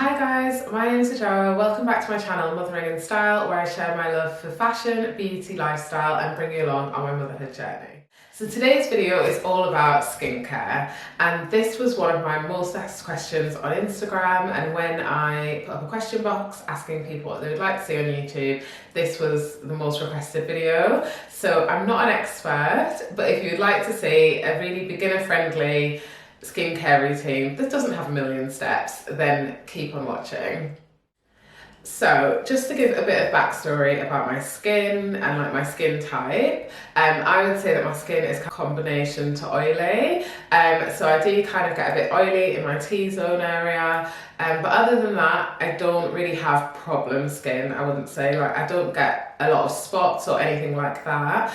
Hi guys, my name is Adara. Welcome back to my channel Mothering in Style, where I share my love for fashion, beauty, lifestyle and bring you along on my motherhood journey. So today's video is all about skincare, and this was one of my most asked questions on Instagram, and when I put up a question box asking people what they would like to see on YouTube, this was the most requested video. So I'm not an expert, but if you'd like to see a really beginner friendly skincare routine that doesn't have a million steps, then keep on watching. So just to give a bit of backstory about my skin and like my skin type, I would say that my skin is a combination to oily. So I do kind of get a bit oily in my T-zone area, but other than that, I don't really have problem skin. I wouldn't say, like, I don't get a lot of spots or anything like that,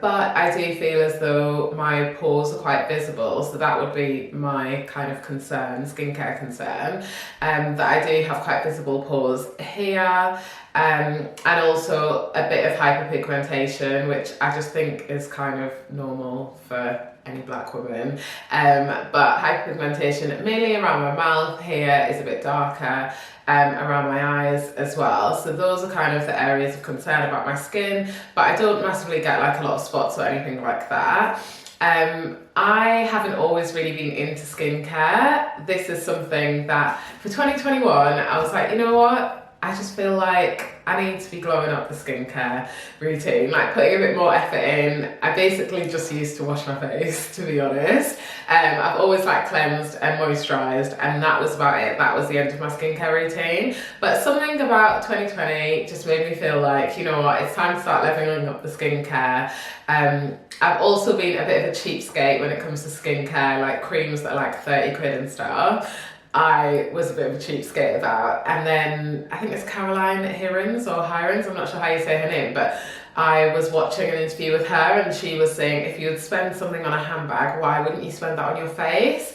but I do feel as though my pores are quite visible, so that would be my kind of concern, skincare concern, that I do have quite visible pores here, and also a bit of hyperpigmentation, which I just think is kind of normal for any black woman, but hyperpigmentation mainly around my mouth here is a bit darker, around my eyes as well. So those are kind of the areas of concern about my skin, but I don't massively get like a lot of spots or anything like that. I haven't always really been into skincare. This is something that for 2021, I was like, you know what? I just feel like I need to be glowing up the skincare routine, like putting a bit more effort in. I basically just used to wash my face, to be honest. I've always like cleansed and moisturised, and that was about it. That was the end of my skincare routine. But something about 2020 just made me feel like, you know what, it's time to start levelling up the skincare. I've also been a bit of a cheapskate when it comes to skincare, like creams that are like 30 quid and stuff. I was a bit of a cheapskate about, and then I think it's Caroline Hirons or Hirons, I'm not sure how you say her name, but I was watching an interview with her and she was saying if you would spend something on a handbag, why wouldn't you spend that on your face?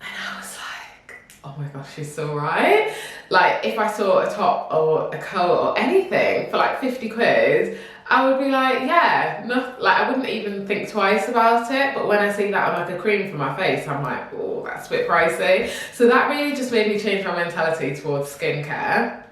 And I was like, oh my gosh, she's so right. Like, if I saw a top or a coat or anything for like 50 quid, I would be like, yeah, no, like I wouldn't even think twice about it. But when I see that on like a cream for my face, I'm like, oh, that's a bit pricey. So that really just made me change my mentality towards skincare,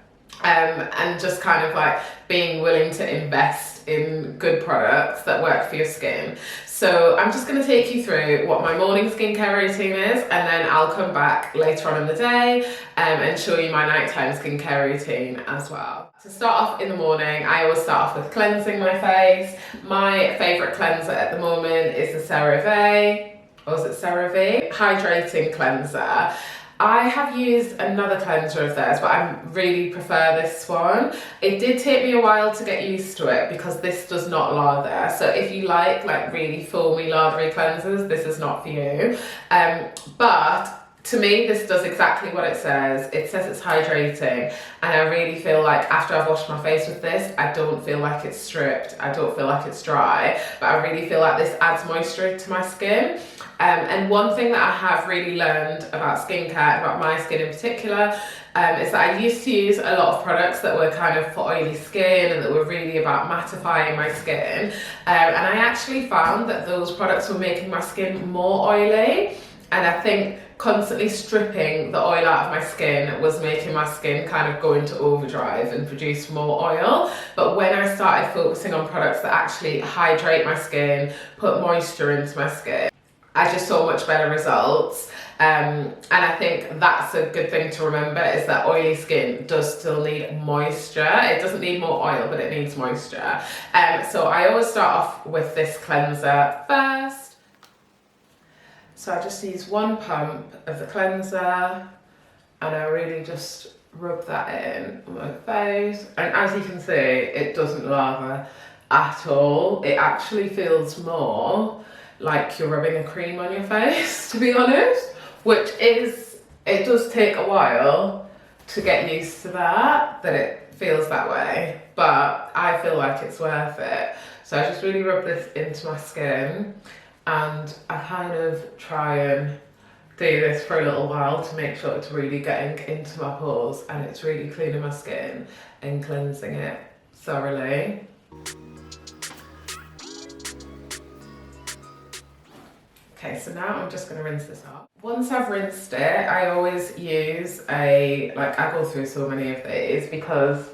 and just kind of like being willing to invest in good products that work for your skin. So I'm just going to take you through what my morning skincare routine is, and then I'll come back later on in the day and show you my nighttime skincare routine as well. To start off in the morning, I always start off with cleansing my face. My favourite cleanser at the moment is the CERAVE, or is it CERAVE? Hydrating cleanser. I have used another cleanser of theirs, but I really prefer this one. It did take me a while to get used to it because this does not lather. So if you like really foamy, lathery cleansers, this is not for you. But to me, this does exactly what it says. It says it's hydrating, and I really feel like after I've washed my face with this, I don't feel like it's stripped. I don't feel like it's dry, but I really feel like this adds moisture to my skin. And one thing that I have really learned about skincare, about my skin in particular, is that I used to use a lot of products that were kind of for oily skin and that were really about mattifying my skin. And I actually found that those products were making my skin more oily. And I think constantly stripping the oil out of my skin was making my skin kind of go into overdrive and produce more oil. But when I started focusing on products that actually hydrate my skin, put moisture into my skin, I just saw much better results. And I think that's a good thing to remember, is that oily skin does still need moisture. It doesn't need more oil, but it needs moisture. So I always start off with this cleanser first. So I just use one pump of the cleanser, and I really just rub that in on my face. And as you can see, it doesn't lather at all. It actually feels more like you're rubbing a cream on your face, to be honest, which is, it does take a while to get used to that it feels that way, but I feel like it's worth it. So I just really rub this into my skin, and I kind of try and do this for a little while to make sure it's really getting into my pores and it's really cleaning my skin and cleansing it thoroughly. Okay, so now I'm just going to rinse this off. Once I've rinsed it, I always use I go through so many of these because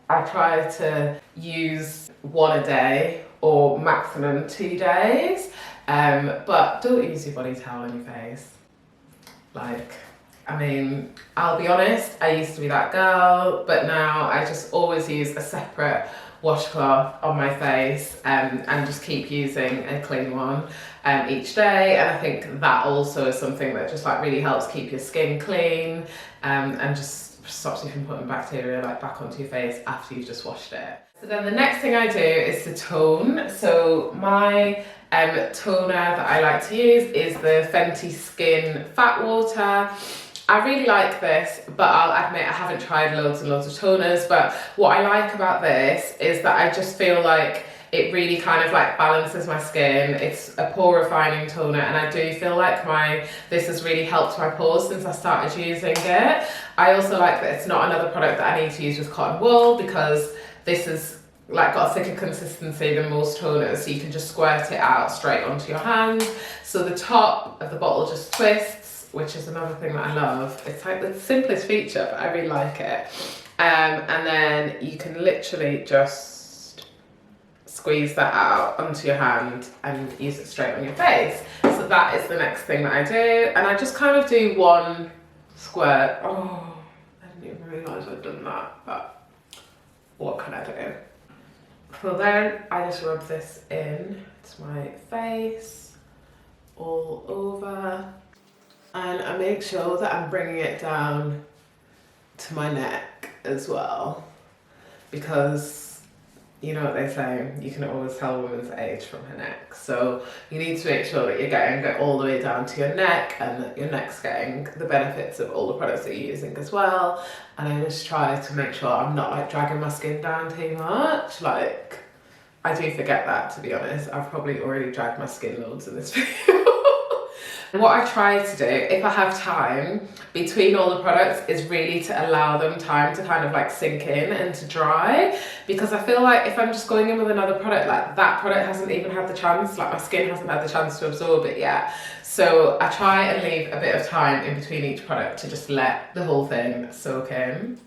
I try to use one a day or maximum 2 days, but don't use your body towel on your face. Like, I mean, I'll be honest, I used to be that girl, but now I just always use a separate washcloth on my face and just keep using a clean one each day. And I think that also is something that just like really helps keep your skin clean and just stops you from putting bacteria like back onto your face after you've just washed it. So then the next thing I do is to tone. So my toner that I like to use is the Fenty Skin Fat Water. I really like this, but I'll admit I haven't tried loads and loads of toners, but what I like about this is that I just feel like it really kind of like balances my skin. It's a pore refining toner, and I do feel like this has really helped my pores since I started using it. I also like that it's not another product that I need to use with cotton wool, because this has like got a thicker consistency than most toners, so you can just squirt it out straight onto your hand. So the top of the bottle just twists, which is another thing that I love. It's like the simplest feature, but I really like it. And then you can literally just squeeze that out onto your hand and use it straight on your face. So that is the next thing that I do. And I just kind of do one squirt. Oh, I didn't even realise I'd done that, but what can I do? So then I just rub this in to my face, all over. And I make sure that I'm bringing it down to my neck as well, because you know what they say, you can always tell a woman's age from her neck. So you need to make sure that you're getting it all the way down to your neck, and that your neck's getting the benefits of all the products that you're using as well. And I just try to make sure I'm not like dragging my skin down too much. Like, I do forget that, to be honest. I've probably already dragged my skin loads in this video. What I try to do, if I have time between all the products, is really to allow them time to kind of like sink in and to dry, because I feel like if I'm just going in with another product, like that product hasn't even had the chance, like my skin hasn't had the chance to absorb it yet. So I try and leave a bit of time in between each product to just let the whole thing soak in.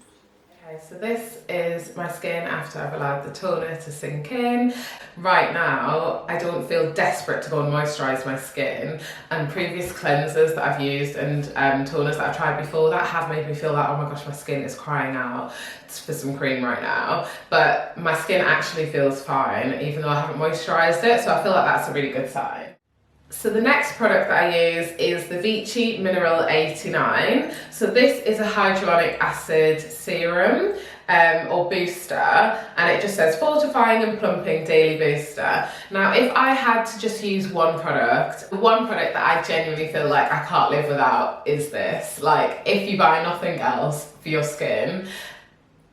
Okay, so this is my skin after I've allowed the toner to sink in. Right now, I don't feel desperate to go and moisturise my skin, and previous cleansers that I've used and toners that I've tried before that have made me feel like, oh my gosh, my skin is crying out for some cream right now. But my skin actually feels fine, even though I haven't moisturised it, so I feel like that's a really good sign. So the next product that I use is the Vichy Mineral 89. So this is a hyaluronic acid serum or booster, and it just says fortifying and plumping daily booster. Now, if I had to just use one product, the one product that I genuinely feel like I can't live without is this. Like, if you buy nothing else for your skin,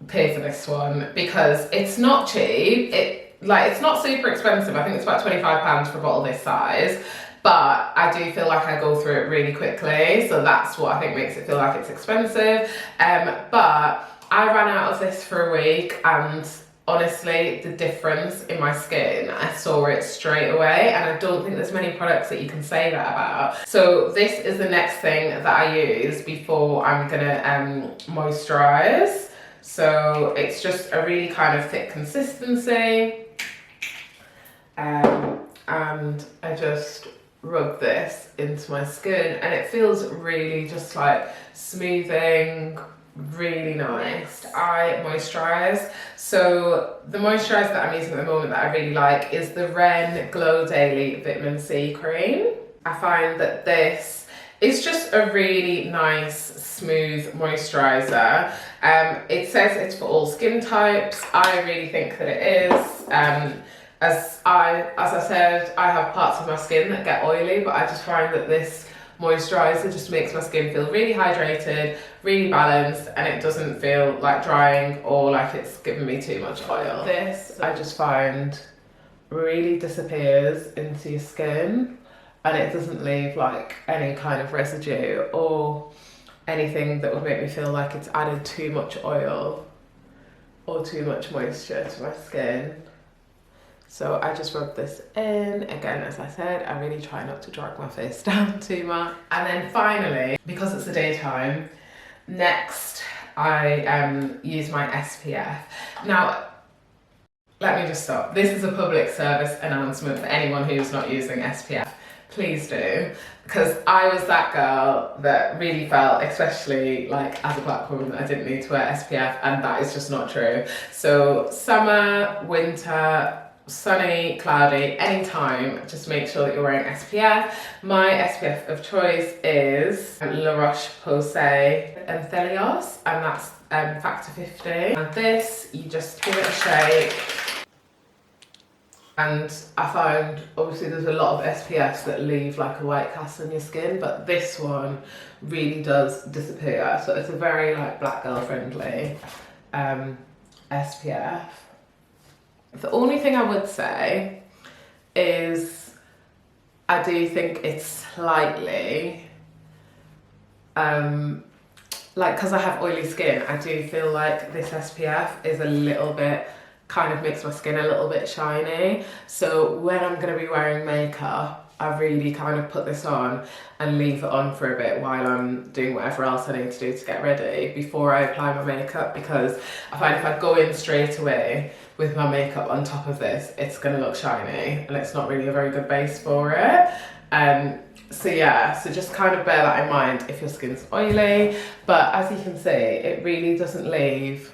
pay for this one, because it's not cheap. It's not super expensive. I think it's about £25 for a bottle this size. But I do feel like I go through it really quickly, so that's what I think makes it feel like it's expensive. But I ran out of this for a week, and honestly, the difference in my skin, I saw it straight away, and I don't think there's many products that you can say that about. So this is the next thing that I use before I'm gonna moisturise. So it's just a really kind of thick consistency, and I just rub this into my skin, and it feels really just like smoothing, really nice. I moisturise. So the moisturiser that I'm using at the moment that I really like is the REN-GLOW Daily Vitamin C Cream. I find that this is just a really nice, smooth moisturiser. It says it's for all skin types. I really think that it is. As I said, I have parts of my skin that get oily, but I just find that this moisturiser just makes my skin feel really hydrated, really balanced, and it doesn't feel like drying or like it's giving me too much oil. This, I just find, really disappears into your skin, and it doesn't leave like any kind of residue or anything that would make me feel like it's added too much oil or too much moisture to my skin. So I just rub this in. Again, as I said, I really try not to drag my face down too much. And then finally, because it's the daytime, next I use my SPF. Now, let me just stop. This is a public service announcement for anyone who's not using SPF. Please do, because I was that girl that really felt, especially like as a black woman, I didn't need to wear SPF, and that is just not true. So summer, winter, sunny, cloudy, anytime, just make sure that you're wearing SPF. My SPF of choice is LaRoche Posay-Anthelios, and that's factor 50. And this, you just give it a shake. And I found, obviously there's a lot of SPFs that leave like a white cast on your skin, but this one really does disappear. So it's a very like black girl friendly SPF. The only thing I would say is I do think it's slightly, like, because I have oily skin, I do feel like this SPF is a little bit, kind of makes my skin a little bit shiny. So when I'm going to be wearing makeup, I really kind of put this on and leave it on for a bit while I'm doing whatever else I need to do to get ready before I apply my makeup, because I find if I go in straight away with my makeup on top of this, it's going to look shiny and it's not really a very good base for it. So yeah, so just kind of bear that in mind if your skin's oily, but as you can see, it really doesn't leave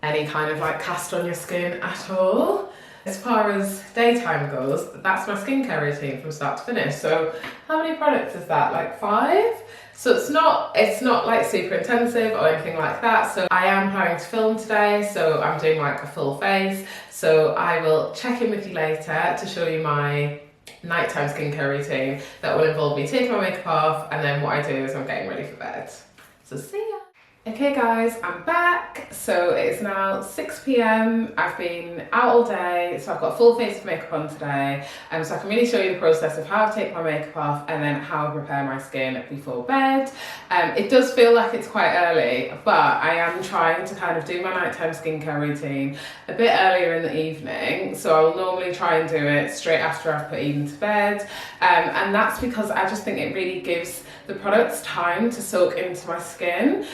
any kind of like cast on your skin at all. As far as daytime goes, that's my skincare routine from start to finish. So how many products is that? Like 5? So it's not like super intensive or anything like that. So I am planning to film today, so I'm doing like a full face. So I will check in with you later to show you my nighttime skincare routine that will involve me taking my makeup off, and then what I do is I'm getting ready for bed. So see ya. Okay guys, I'm back. So it is now 6 p.m. I've been out all day, so I've got a full face of makeup on today. So I can really show you the process of how I take my makeup off and then how I prepare my skin before bed. It does feel like it's quite early, but I am trying to kind of do my nighttime skincare routine a bit earlier in the evening. So I'll normally try and do it straight after I've put Eden to bed. And that's because I just think it really gives the products time to soak into my skin.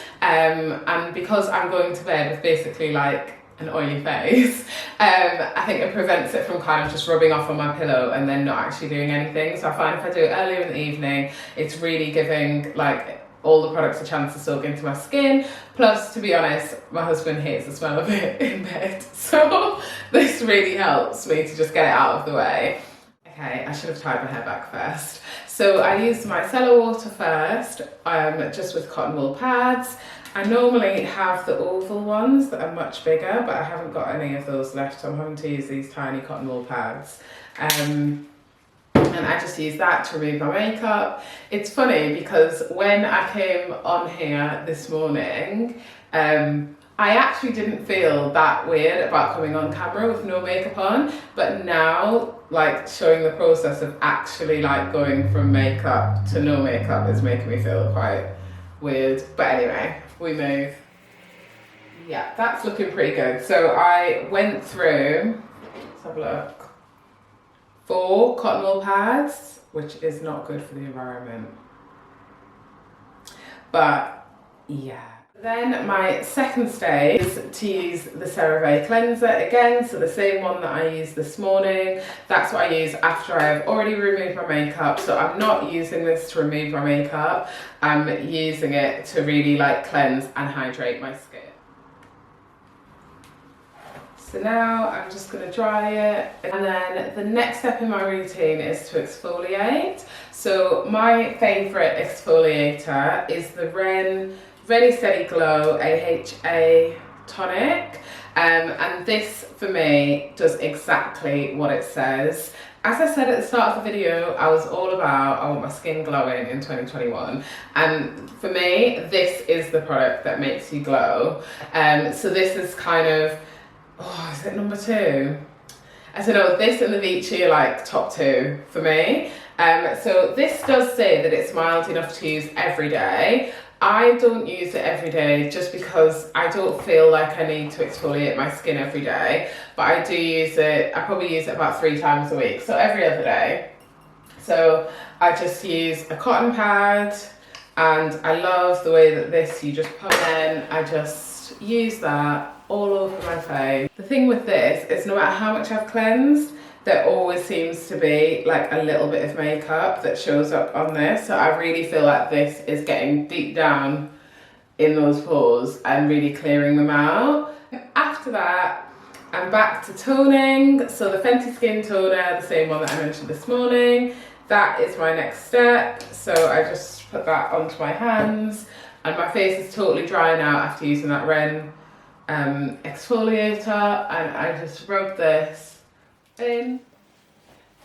And because I'm going to bed with basically like an oily face, I think it prevents it from kind of just rubbing off on my pillow and then not actually doing anything. So I find if I do it earlier in the evening, it's really giving like all the products a chance to soak into my skin. Plus, to be honest, my husband hates the smell of it in bed. So this really helps me to just get it out of the way. Okay, I should have tied my hair back first. So I used my micellar water first, just with cotton wool pads. I normally have the oval ones that are much bigger, but I haven't got any of those left, so I'm having to use these tiny cotton wool pads. And I just use that to remove my makeup. It's funny because when I came on here this morning, I actually didn't feel that weird about coming on camera with no makeup on, but now like showing the process of actually like going from makeup to no makeup is making me feel quite weird. But anyway, we move. Yeah, that's looking pretty good. So I went through, let's have a look, 4 cotton wool pads, which is not good for the environment. But yeah. Then my second stage is to use the CERAVE cleanser again, so the same one that I used this morning. That's what I use after I've already removed my makeup. So I'm not using this to remove my makeup, I'm using it to really like cleanse and hydrate my skin. So now I'm just going to dry it, and then the next step in my routine is to exfoliate. So my favourite exfoliator is the Ready Steady Glow AHA tonic, and this for me does exactly what it says. As I said at the start of the video, I was all about I want my skin glowing in 2021, and for me this is the product that makes you glow. So this is kind of, oh, is it number 2? I don't know, this and the Vichy are like top 2 for me. So this does say that it's mild enough to use every day. I don't use it every day just because I don't feel like I need to exfoliate my skin every day, but I do use it, I probably use it about 3 times a week, so every other day. So I just use a cotton pad, and I love the way that this, you just put in, I just use that all over my face. The thing with this is no matter how much I've cleansed, there always seems to be like a little bit of makeup that shows up on this. So I really feel like this is getting deep down in those pores and really clearing them out. After that, I'm back to toning. So the Fenty Skin Toner, the same one that I mentioned this morning, that is my next step. So I just put that onto my hands, and my face is totally dry now after using that Ren exfoliator, and I just rub this in.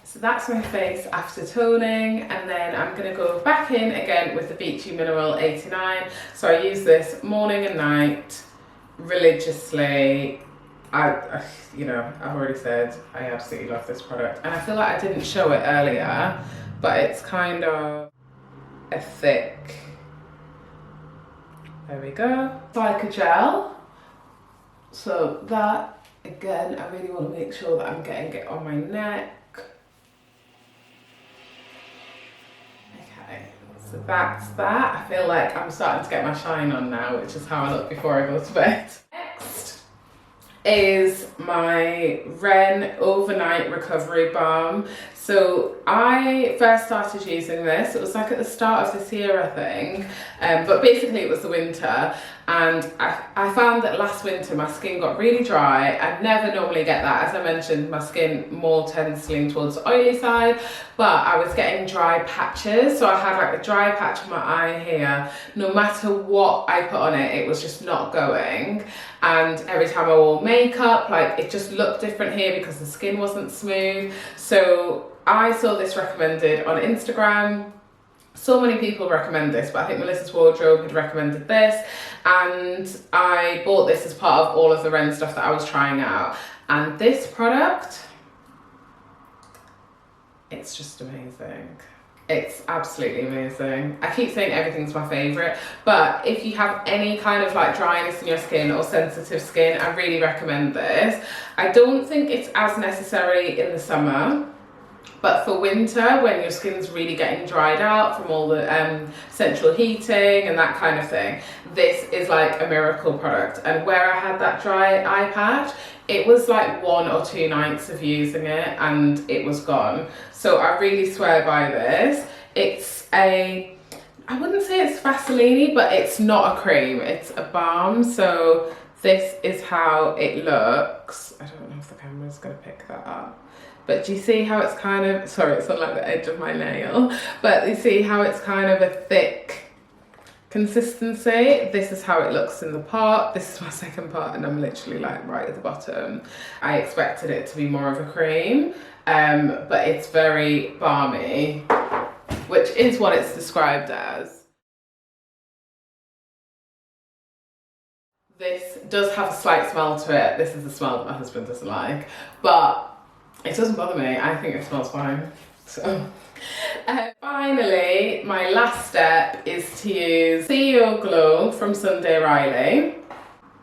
So that's my face after toning, and then I'm going to go back in again with the Vichy Mineral 89. So I use this morning and night religiously. You know, I've already said I absolutely love this product, and I feel like I didn't show it earlier, but it's kind of a thick, there we go, it's like a gel. So that, again, I really want to make sure that I'm getting it on my neck. Okay, so that's that. I feel like I'm starting to get my shine on now, which is how I look before I go to bed. Next is my Ren Overnight Recovery Balm. So I first started using this, it was like at the start of this year, I think, but basically it was the winter, and I found that last winter my skin got really dry. I'd never normally get that. As I mentioned, my skin more tends to lean towards the oily side, but I was getting dry patches. So I had like a dry patch on my eye here. No matter what I put on it, it was just not going. And every time I wore makeup, like it just looked different here because the skin wasn't smooth. So I saw this recommended on Instagram. So many people recommend this, but I think Melissa's Wardrobe had recommended this, and I bought this as part of all of the Ren stuff that I was trying out. And this product, it's just amazing. It's absolutely amazing. I keep saying everything's my favourite, but if you have any kind of like dryness in your skin or sensitive skin, I really recommend this. I don't think it's as necessary in the summer, but for winter, when your skin's really getting dried out from all the central heating and that kind of thing, this is like a miracle product. And where I had that dry eye patch, it was like 1 or 2 nights of using it and it was gone. So I really swear by this. It's a, I wouldn't say it's Vaseline, but it's not a cream, it's a balm. So this is how it looks. I don't know if the camera's gonna pick that up. But do you see how it's kind of, sorry, it's on like the edge of my nail, but you see how it's kind of a thick consistency? This is how it looks in the pot. This is my second pot, and I'm literally like right at the bottom. I expected it to be more of a cream, but it's very balmy, which is what it's described as. This does have a slight smell to it. This is the smell that my husband doesn't like, but it doesn't bother me. I think it smells fine. So, finally, my last step is to use CEO Glow from Sunday Riley.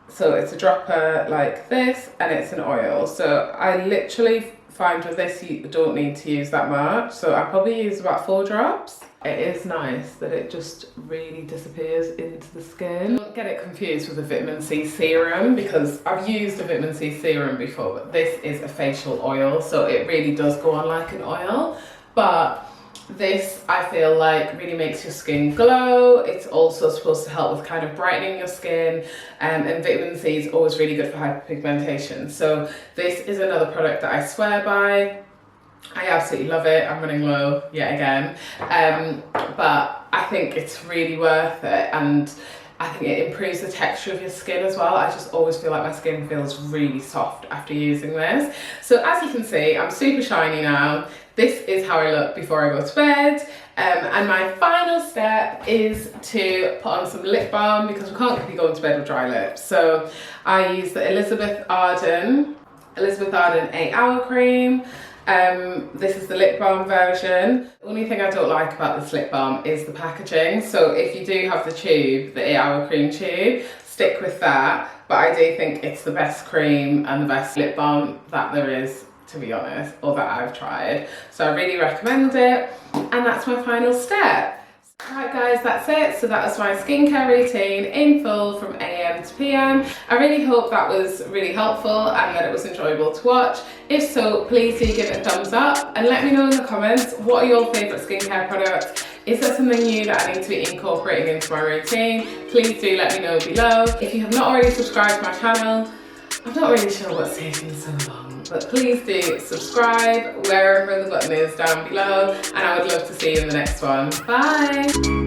So it's a dropper like this, and it's an oil. So I literally find with this you don't need to use that much. So I probably use about 4 drops. It is nice that it just really disappears into the skin. Don't get it confused with a vitamin C serum, because I've used a vitamin C serum before, but this is a facial oil, so it really does go on like an oil. But this, I feel like, really makes your skin glow. It's also supposed to help with kind of brightening your skin, and vitamin C is always really good for hyperpigmentation. So this is another product that I swear by. I absolutely love it. I'm running low yet again, but I think it's really worth it, and I think it improves the texture of your skin as well. I just always feel like my skin feels really soft after using this. So as you can see, I'm super shiny now. This is how I look before I go to bed. And my final step is to put on some lip balm, because we can't be going to bed with dry lips. So I use the Elizabeth Arden 8 Hour Cream. This is the lip balm version. The only thing I don't like about this lip balm is the packaging. So if you do have the tube, the 8-hour cream tube, stick with that. But I do think it's the best cream and the best lip balm that there is, to be honest, or that I've tried. So I really recommend it. And that's my final step. Alright guys, that's it. So that was my skincare routine in full from AM to PM. I really hope that was really helpful and that it was enjoyable to watch. If so, please do give it a thumbs up and let me know in the comments, what are your favourite skincare products? Is there something new that I need to be incorporating into my routine? Please do let me know below. If you have not already subscribed to my channel, I'm not really sure what's taking so long, but please do subscribe wherever the button is down below, and I would love to see you in the next one. Bye!